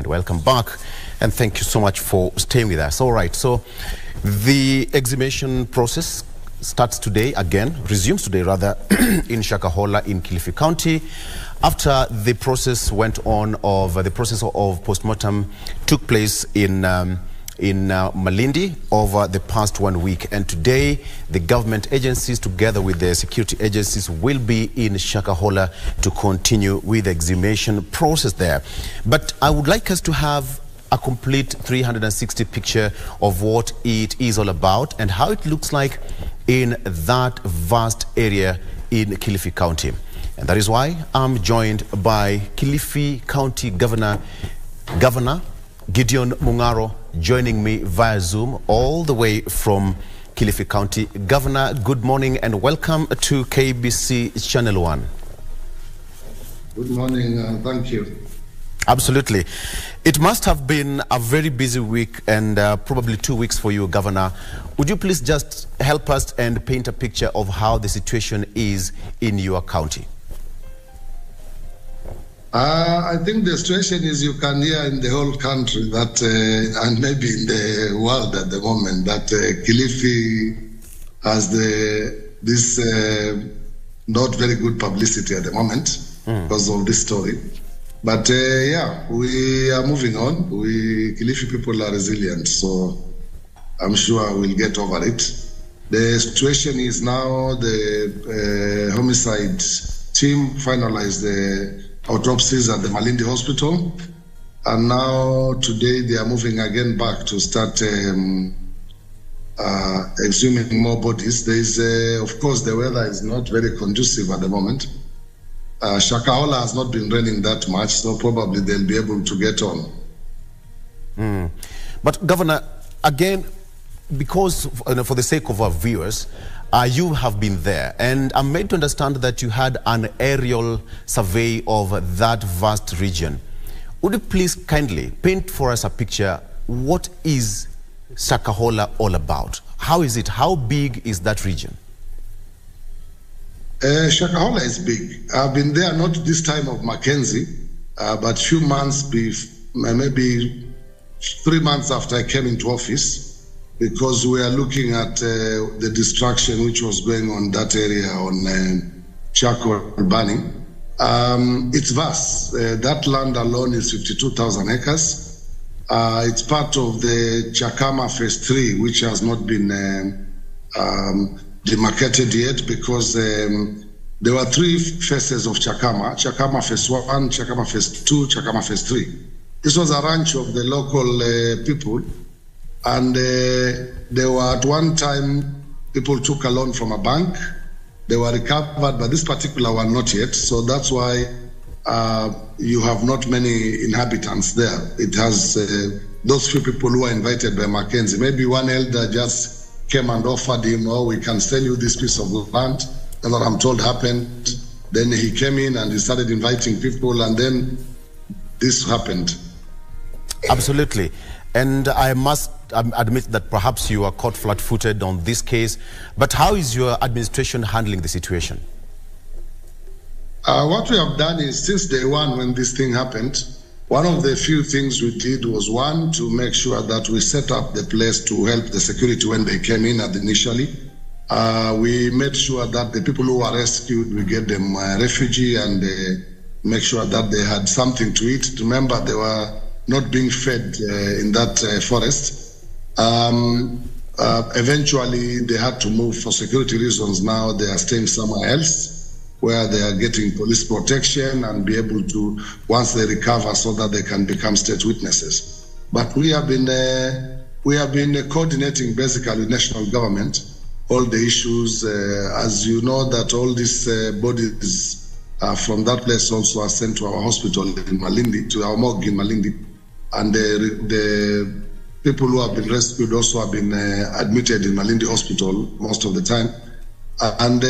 welcome back, and thank you so much for staying with us. All right, so the exhumation process starts today again, resumes today rather, in Shakahola in Kilifi County, after the process went on of the process of postmortem took place in Malindi over the past 1 week, and today the government agencies together with the security agencies will be in Shakahola to continue with the exhumation process there. But I would like us to have a complete 360 picture of what it is all about and how it looks like in that vast area in Kilifi County. And that is why I'm joined by Kilifi County Governor Gideon Mungaro, joining me via Zoom all the way from Kilifi County. Governor, good morning and welcome to KBC Channel 1. Good morning, thank you. Absolutely. It must have been a very busy week and probably 2 weeks for you, Governor. Would you please just help us and paint a picture of how the situation is in your county? I think the situation is, you can hear in the whole country that, and maybe in the world at the moment, that Kilifi has this not very good publicity at the moment because of this story. But yeah, we are moving on. Kilifi people are resilient, so I'm sure we'll get over it. The situation is now the homicide team finalized the autopsies at the Malindi Hospital, and now today they are moving again back to start exhuming more bodies. There is, of course, the weather is not very conducive at the moment. Shakahola has not been raining that much, so probably they'll be able to get on. But Governor, again, because for the sake of our viewers, you have been there, and I'm made to understand that you had an aerial survey of that vast region. Would you please kindly paint for us a picture? What is Shakahola all about? How is it? How big is that region? Shakahola is big. I've been there not this time of Mackenzie, but few months, maybe 3 months after I came into office, because we are looking at the destruction which was going on that area on charcoal burning. It's vast. That land alone is 52,000 acres. It's part of the Chakama Phase 3, which has not been demarcated yet, because there were 3 phases of Chakama: Chakama Phase 1, Chakama Phase 2, Chakama Phase 3. This was a ranch of the local people, and there were at one time people took a loan from a bank. They were recovered, but this particular one not yet. So that's why you have not many inhabitants there. It has those few people who are invited by Mackenzie. Maybe one elder just came and offered him, "Oh, we can sell you this piece of land." And what I'm told happened. Then he came in and he started inviting people, and then this happened. Absolutely. And I must admit that perhaps you are caught flat-footed on this case, but how is your administration handling the situation? What we have done is, since day one when this thing happened, one of the few things we did was, one, to make sure that we set up the place to help the security when they came in initially. We made sure that the people who were rescued, we get them refugee, and make sure that they had something to eat. Remember, they were not being fed in that forest. Eventually, they had to move for security reasons. Now they are staying somewhere else where they are getting police protection and be able to, once they recover, so that they can become state witnesses. But we have been coordinating basically with national government all the issues. As you know, that all these bodies from that place also are sent to our hospital in Malindi, to our morgue in Malindi. And the people who have been rescued also have been admitted in Malindi Hospital most of the time. And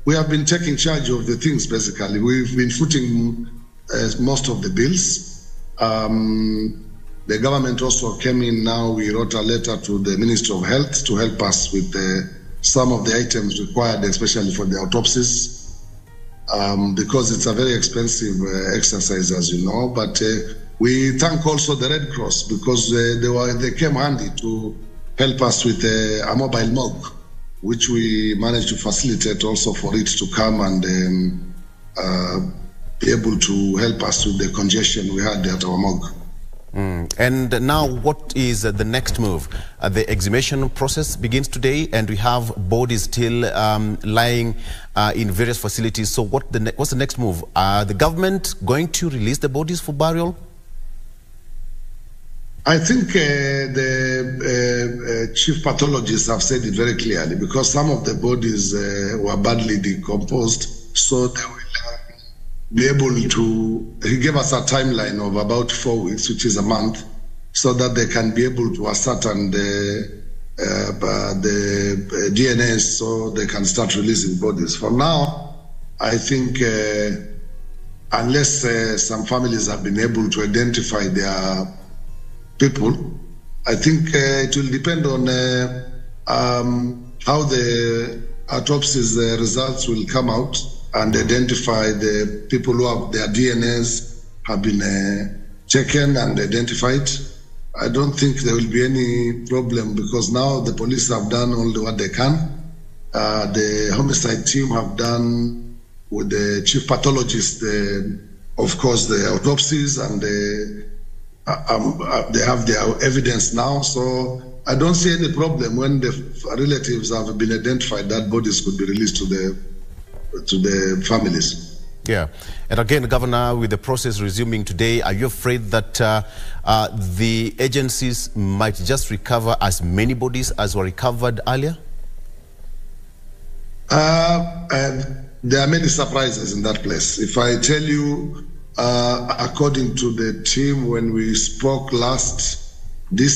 we have been taking charge of the things, basically. We've been footing most of the bills. The government also came in now. We wrote a letter to the Ministry of Health to help us with some of the items required, especially for the autopsies, because it's a very expensive exercise, as you know. But we thank also the Red Cross because they came handy to help us with a mobile morgue, which we managed to facilitate also for it to come and be able to help us with the congestion we had at our morgue. And now what is the next move? The exhumation process begins today and we have bodies still lying in various facilities. So what's the next move? Are the government going to release the bodies for burial? I think the chief pathologists have said it very clearly because some of the bodies were badly decomposed. So they will be able to, he gave us a timeline of about 4 weeks, which is a month, so that they can be able to ascertain the DNA so they can start releasing bodies. For now, I think unless some families have been able to identify their people, I think it will depend on how the autopsies results will come out and identify the people who have their DNAs have been taken and identified. I don't think there will be any problem because now the police have done all what they can. The homicide team have done with the chief pathologist, of course, the autopsies, and they have their evidence now. So I don't see any problem when the relatives have been identified that bodies could be released to the families. Yeah. And again, Governor, with the process resuming today, are you afraid that the agencies might just recover as many bodies as were recovered earlier? There are many surprises in that place. If I tell you, according to the team, when we spoke last, the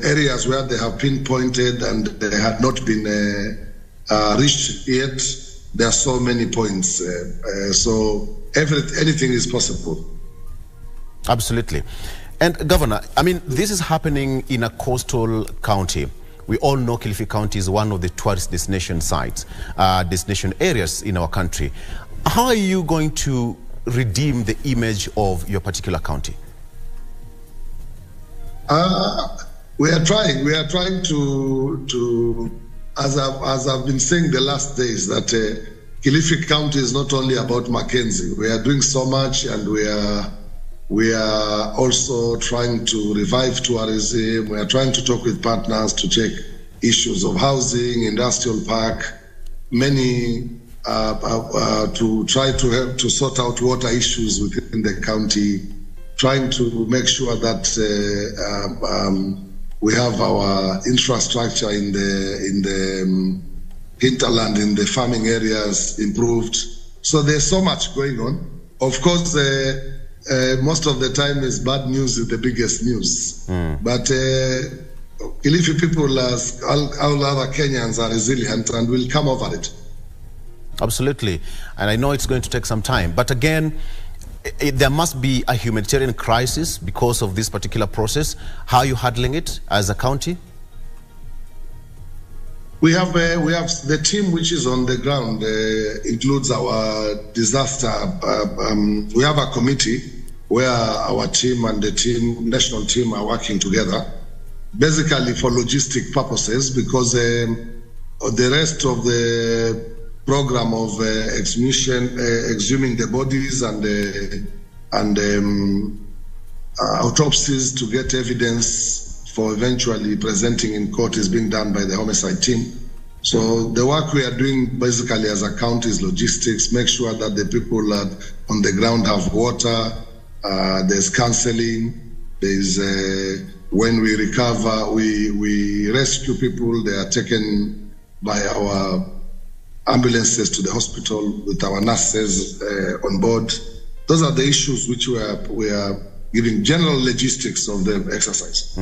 areas where they have pinpointed and they had not been reached yet, there are so many points. So anything is possible. Absolutely. And Governor, I mean, this is happening in a coastal county. We all know Kilifi County is one of the tourist destination sites, destination areas in our country. How are you going to redeem the image of your particular county? We are trying to as I've been saying the last days, that Kilifi County is not only about Mackenzie. We are doing so much, and we are also trying to revive tourism. We are trying to talk with partners to check issues of housing, industrial park, many to try to help to sort out water issues within the county, trying to make sure that we have our infrastructure in the hinterland, in the farming areas improved. So there's so much going on. Of course, most of the time is bad news is the biggest news. But Kilifi people, as all other Kenyans, are resilient and will come over it. Absolutely. And I know it's going to take some time. But again, there must be a humanitarian crisis because of this particular process. How are you handling it as a county? We have the team which is on the ground, includes our disaster. We have a committee where our team and the national team are working together, basically for logistic purposes, because the rest of the program of exhuming the bodies and autopsies to get evidence for eventually presenting in court is being done by the homicide team. So the work we are doing basically as a county is logistics, make sure that the people on the ground have water, there's counseling, there's when we recover, we rescue people, they are taken by our ambulances to the hospital with our nurses on board. Those are the issues which we are giving general logistics of the exercise.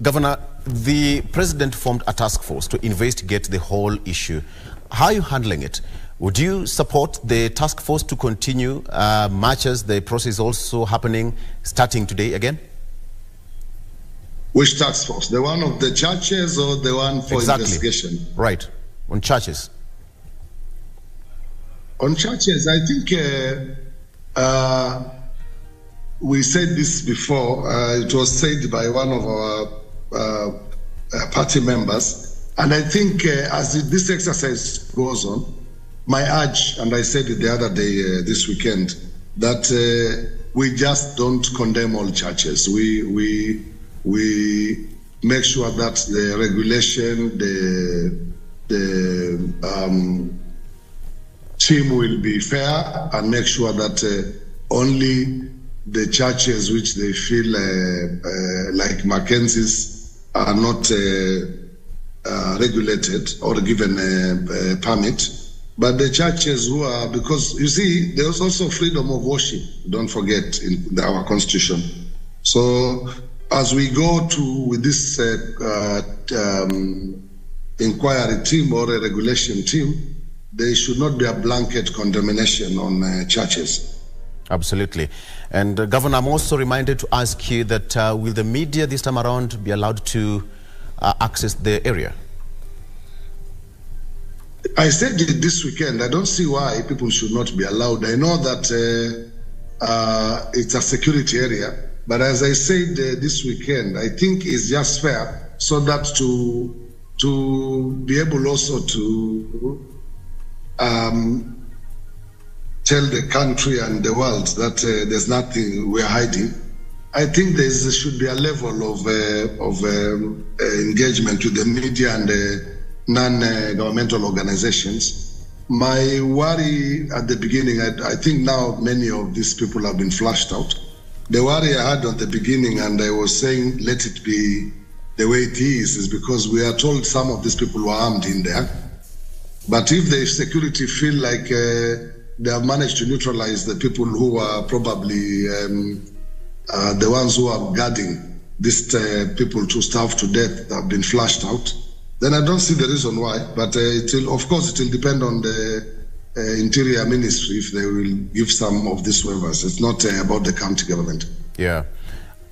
Governor, the president formed a task force to investigate the whole issue. How are you handling it? Would you support the task force to continue marches? The process is also happening starting today again? Which task force? The one of the churches or the one for investigation? Right. On churches. On churches, I think we said this before. It was said by one of our party members. And I think as this exercise goes on, my urge, and I said it the other day, this weekend, that we just don't condemn all churches. We make sure that the regulation, the team will be fair, and make sure that only the churches which they feel like Mackenzie's are not regulated or given a permit. But the churches who are, because you see, there's also freedom of worship, don't forget, in our constitution. So as we go with this inquiry team or a regulation team, there should not be a blanket condemnation on churches. Absolutely. And Governor, I'm also reminded to ask you that will the media this time around be allowed to access the area? I said it this weekend. I don't see why people should not be allowed. I know that it's a security area, but as I said this weekend, I think it's just fair so that to be able also to tell the country and the world that there's nothing we're hiding. I think there should be a level of engagement with the media and non-governmental organizations. My worry at the beginning, I think now many of these people have been flushed out. The worry I had at the beginning, and I was saying let it be the way it is because we are told some of these people were armed in there. But if the security feel like they have managed to neutralize the people who are probably the ones who are guarding these people to starve to death have been flushed out, then I don't see the reason why. But of course, it will depend on the Interior Ministry if they will give some of these waivers. It's not about the county government. Yeah.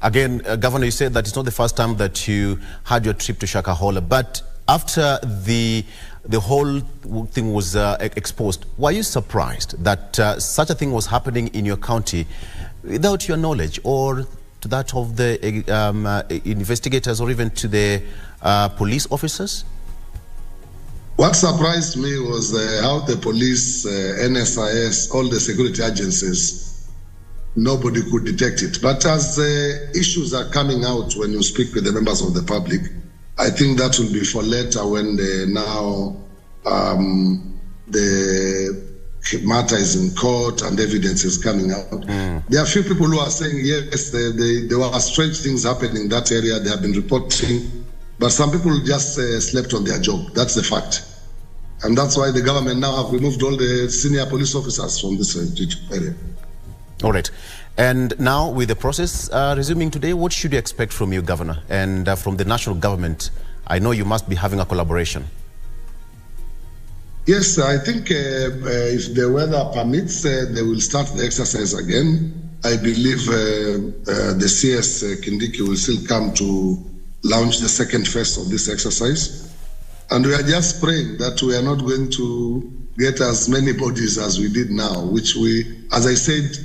Again, Governor, you said that it's not the first time that you had your trip to Shakahola, but after the whole thing was exposed, were you surprised that such a thing was happening in your county without your knowledge, or to that of the investigators, or even to the police officers? What surprised me was how the police, NSIS, all the security agencies, nobody could detect it. But as issues are coming out when you speak with the members of the public, I think that will be for later when the matter is in court and evidence is coming out. There are a few people who are saying, yes, there were strange things happening in that area. They have been reporting, but some people just slept on their job. That's the fact. And that's why the government now have removed all the senior police officers from this area. All right. And now with the process resuming today, what should you expect from you, Governor, and from the national government? I know you must be having a collaboration. Yes, I think if the weather permits, they will start the exercise again. I believe the CS Kindiki will still come to launch the second phase of this exercise. And we are just praying that we are not going to get as many bodies as we did now, which as I said,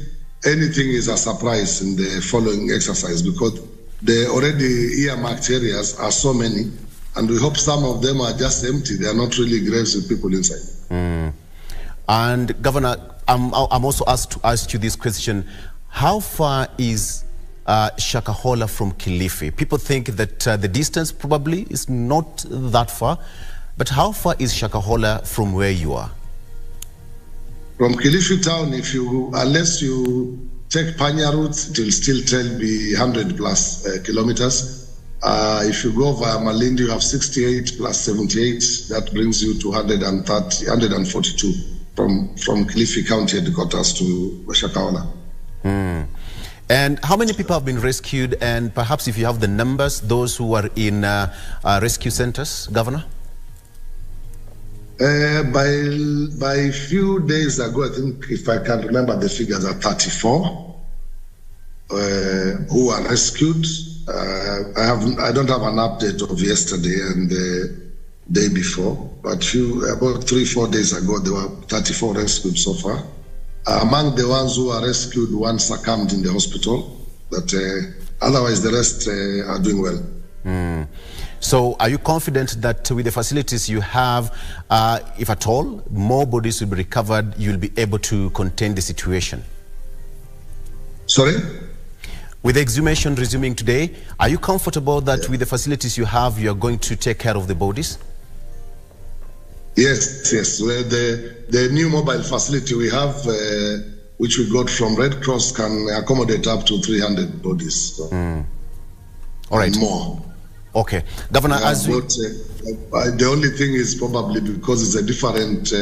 anything is a surprise in the following exercise because the already earmarked areas are so many, and we hope some of them are just empty. They are not really graves with people inside. And Governor, I'm also asked to ask you this question. How far is Shakahola from Kilifi? People think that the distance probably is not that far, but how far is Shakahola from where you are? From Kilifi town, unless you take Panya routes, it will still be 100 plus kilometers. If you go via Malindi, you have 68 plus 78. That brings you to 142 from Kilifi County headquarters to Shakahola. And how many people have been rescued? And perhaps if you have the numbers, those who are in rescue centers, Governor? By a few days ago, I think, if I can remember, the figures are 34 who are rescued. I don't have an update of yesterday and the day before, but about 3-4 days ago, there were 34 rescued so far. Among the ones who are rescued, one succumbed in the hospital, but otherwise the rest are doing well. So are you confident that with the facilities you have, if at all, more bodies will be recovered, you'll be able to contain the situation? Sorry? With the exhumation resuming today, are you comfortable that with the facilities you have, you're going to take care of the bodies? Yes. Well, the new mobile facility we have, which we got from Red Cross, can accommodate up to 300 bodies. So. All right. And more. Okay. Governor, the only thing is probably because it's a different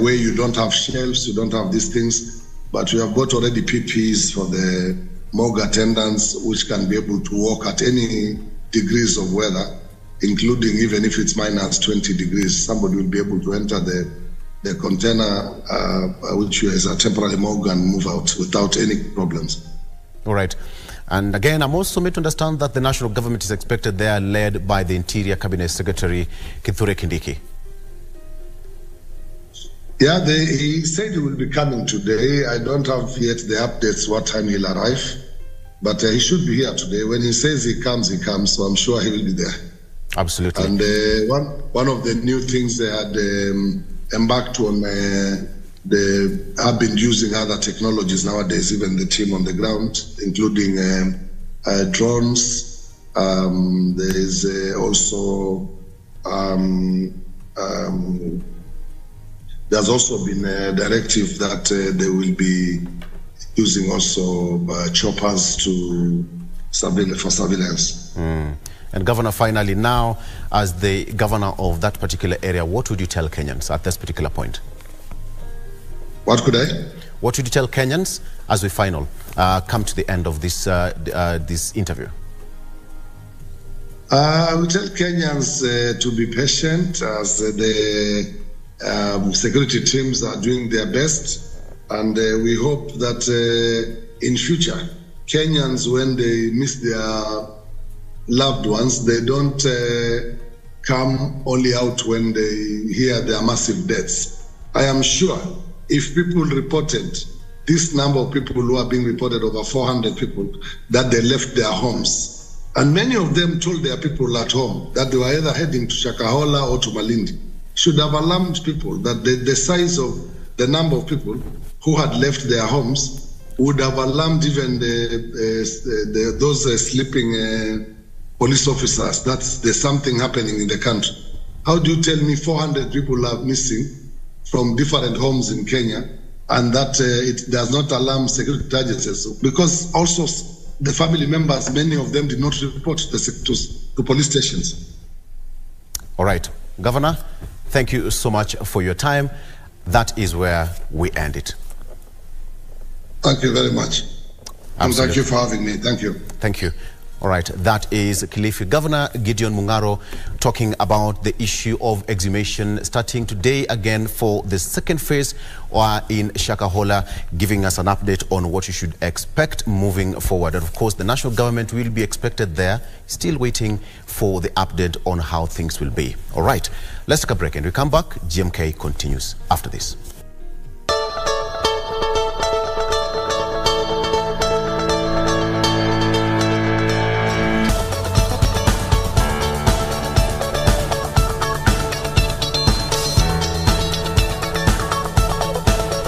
way, you don't have shelves, you don't have these things, but we have got already PPEs for the morgue attendants, which can be able to walk at any degrees of weather, including even if it's minus 20 degrees, somebody will be able to enter the container, which is a temporary morgue, and move out without any problems. All right. And again, I'm also made to understand that the national government is expected there, led by the Interior Cabinet Secretary, Kithure Kindiki. Yeah, he said he will be coming today. I don't have yet the updates what time he'll arrive, but he should be here today. When he says he comes, so I'm sure he will be there. Absolutely. And one of the new things they had embarked on, they have been using other technologies nowadays, even the team on the ground, including drones. There is also, there's also been a directive that they will be using also choppers to for surveillance. And Governor, finally now, as the governor of that particular area, what would you tell Kenyans at this particular point? What could I? What would you tell Kenyans as we come to the end of this this interview? I would tell Kenyans to be patient as the security teams are doing their best, and we hope that in future, Kenyans, when they miss their loved ones, they don't come only out when they hear their massive deaths. I am sure if people reported, this number of people who are being reported, over 400 people, that they left their homes, and many of them told their people at home that they were either heading to Shakahola or to Malindi, should have alarmed people that the size of the number of people who had left their homes would have alarmed even those sleeping police officers that there's something happening in the country. How do you tell me 400 people are missing from different homes in Kenya, and that it does not alarm security agencies? Because also the family members, many of them did not report to police stations. All right. Governor, thank you so much for your time. That is where we end it. Thank you very much. Absolutely. And thank you for having me. Thank you. Thank you. All right, that is Kilifi Governor Gideon Mung'aro talking about the issue of exhumation starting today again for the second phase in Shakahola, giving us an update on what you should expect moving forward. And of course, the national government will be expected there, still waiting for the update on how things will be. All right, let's take a break and we come back. GMK continues after this.